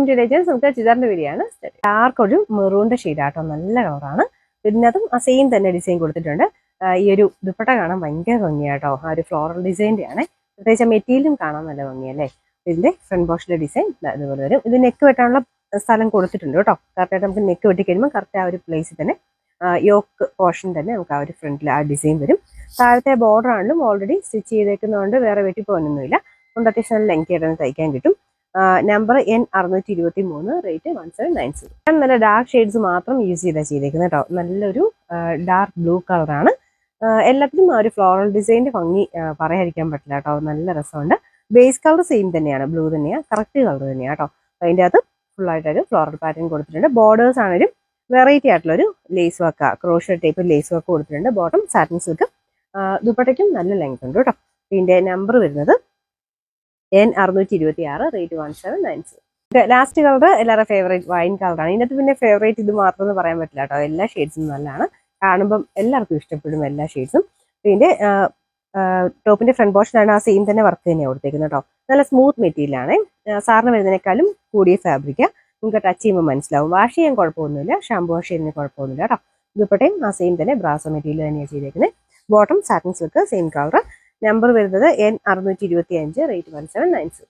Details നമുക്ക് ചുരിദാറിന്റെ വീഡിയോയാണ്. Dark ഒരു മെറൂണിന്റെ ഷെയ്ഡാട്ടോ, നല്ല കളറാണ്. ഇതിനകത്തും ആ സെയിം തന്നെ ഡിസൈൻ കൊടുത്തിട്ടുണ്ട്. ഈ ഒരു ദുപ്പട്ട കാണാൻ ഭയങ്കര ഭംഗിയാട്ടോ, ആ ഒരു ഫ്ലോറൽ ഡിസൈൻ്റെ ആണ്. പ്രത്യേകിച്ച് മെറ്റീരിയലും കാണാൻ നല്ല ഭംഗിയല്ലേ. ഇതിന്റെ ഫ്രണ്ട് പോർഷനിലെ ഡിസൈൻ ഇതുപോലെ വരും. ഇത് നെക്ക് വെട്ടാനുള്ള സ്ഥലം കൊടുത്തിട്ടുണ്ട് കേട്ടോ. കറക്റ്റായിട്ട് നമുക്ക് നെക്ക് വെട്ടി കഴിയുമ്പോൾ കറക്റ്റ് ആ ഒരു പ്ലേസിൽ തന്നെ യോക്ക് പോർഷൻ തന്നെ നമുക്ക് ആ ഒരു ഫ്രണ്ടിൽ ആ ഡിസൈൻ വരും. താഴത്തെ ബോർഡർ ആണെങ്കിലും ഓൾറെഡി സ്റ്റിച്ച് ചെയ്തേക്കുന്നതുകൊണ്ട് വേറെ വെട്ടിപ്പോകാനൊന്നുമില്ല. കൊണ്ട് അത്യാവശ്യം നല്ല ലെങ്തി ആയിട്ട് തയ്ക്കാൻ കിട്ടും. Number N623, rate 1790. നല്ല ഡാർക്ക് ഷെയ്ഡ്സ് മാത്രം യൂസ് ചെയ്തേക്കുന്നത് കേട്ടോ. നല്ലൊരു ഡാർക്ക് ബ്ലൂ കളറാണ്. എല്ലാത്തിനും ആ ഒരു ഫ്ലോറൽ ഡിസൈൻ്റെ ഭംഗി പറയാതിരിക്കാൻ പറ്റില്ല കേട്ടോ. നല്ല രസമുണ്ട്. ബേസ് കളർ സെയിം തന്നെയാണ്, ബ്ലൂ തന്നെയാണ്, കറക്റ്റ് കളർ തന്നെയാണ് കേട്ടോ. അതിൻ്റെ അകത്ത് ഫുള്ളായിട്ടൊരു ഫ്ലോറൽ പാറ്റേൺ കൊടുത്തിട്ടുണ്ട്. ബോർഡേഴ്സ് ആണെങ്കിലും വെറൈറ്റി ആയിട്ടുള്ളൊരു lace work, crochet type lace work കൊടുത്തിട്ടുണ്ട്. Bottom satin silk. ദുപ്പട്ടയ്ക്കും നല്ല ലെങ്ത് ഉണ്ട് കേട്ടോ. ഇതിൻ്റെ നമ്പർ വരുന്നത് N626, റേറ്റ് 1790. ലാസ്റ്റ് കളർ എല്ലാവരുടെ ഫേവറേറ്റ് വൈൻ കളറാണ്. ഇതിനകത്ത് പിന്നെ ഫേവറേറ്റ് ഇത് മാത്രം എന്ന് പറയാൻ പറ്റില്ല കേട്ടോ. എല്ലാ ഷെയ്ഡ്സും നല്ലതാണ്, കാണുമ്പം എല്ലാവർക്കും ഇഷ്ടപ്പെടും എല്ലാ ഷെയ്ഡ്സും. ഇതിൻ്റെ ടോപ്പിന്റെ ഫ്രണ്ട് പോർഷനാണ് ആ സെയിം തന്നെ വർക്ക് തന്നെയാണ് കൊടുത്തേക്കുന്നത് കേട്ടോ. നല്ല സ്മൂത്ത് മെറ്റീരിയലാണ്. സാറിന് വരുന്നതിനേക്കാളും കൂടിയ ഫാബ്രിക്കാണ്. നിങ്ങൾക്ക് ടച്ച് ചെയ്യുമ്പോൾ മനസ്സിലാവും. വാഷ് ചെയ്യാൻ കുഴപ്പമൊന്നുമില്ല, ഷാമ്പു വാഷ് ചെയ്യുന്നതിന് കുഴപ്പമൊന്നുമില്ല കേട്ടോ. ദുപ്പട്ടയും ആ സെയിം തന്നെ ബ്രാസോ മെറ്റീരിയൽ തന്നെയാണ് ചെയ്തേക്കുന്നത്. Bottom satin silk, same colour. Number വരുന്നത് N625, റേറ്റ് 1790.